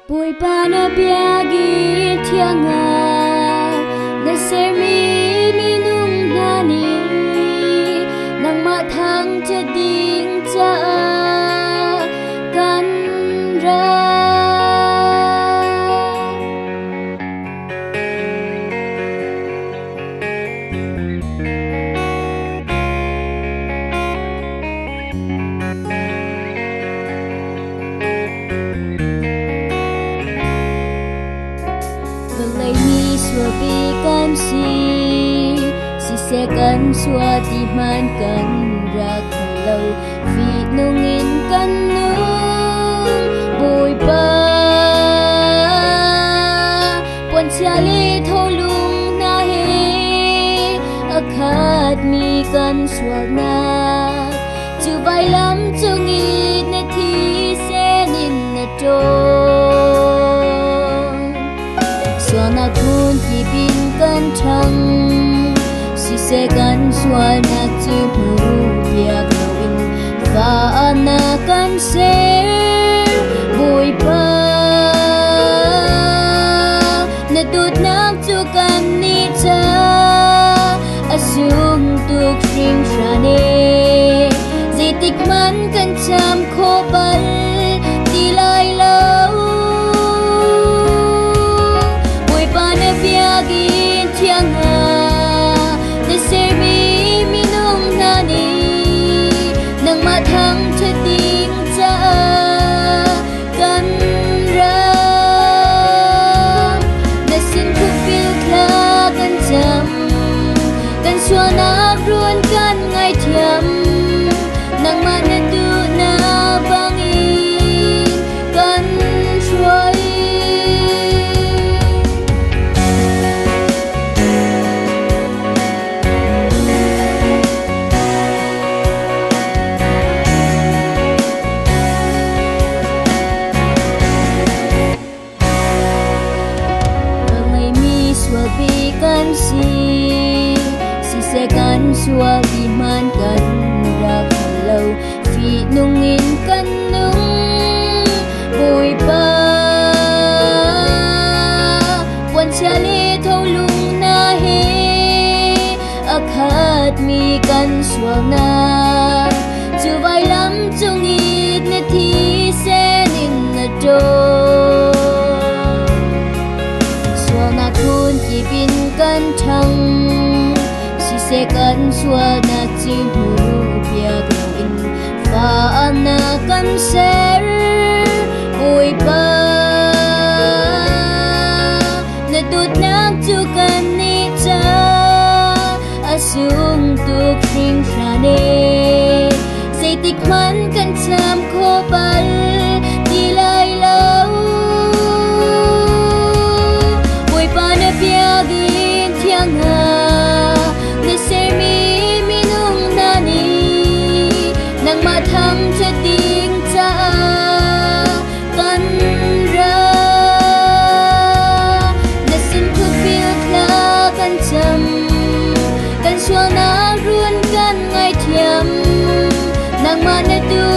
Boy pana biagi tianga na sermi minung nani nang mathang chading cha kan ra Sua bikan si se kan sua di man kan ra kalau vi nungin kan nung bồi ba pon chia li thâu lung na he akhat mi kan sua na chu vai lam chu ngi na thi se nin na to na kun ki bin kan thang si se kan swa na chu hu bia glowin fa na kan se boy pa na tut nak chu kan ni cha asum tuk sing shane zitik man kan cham kho bal ti lai lâu biagin tianga na sermi minung nani nang mathang chading cha kan ra na sin khu pil kha kan cham kan swa na ruan kan ngai thiam nang ma na tu na bangin kan troi kan si se kan sua di man kan ra kalau fi nungin kan nung bồi ba wan chia li thâu lung na he akhat mi kan sua na chu vai lam chu ngi na thi se nin na do kun ki bin kan thang si se kan swa na chi hu bia glowin fa na kan ser boy pa na tut nak chu kan ni cha asung tuk sing shane se tik man kan cham kho bal ti lai lâu biagin tianga na sermi minung nani nang mathang chading cha kan ra na sin khu pil kha kan cham kan swa na ruan kan ngai thiam nang ma na tu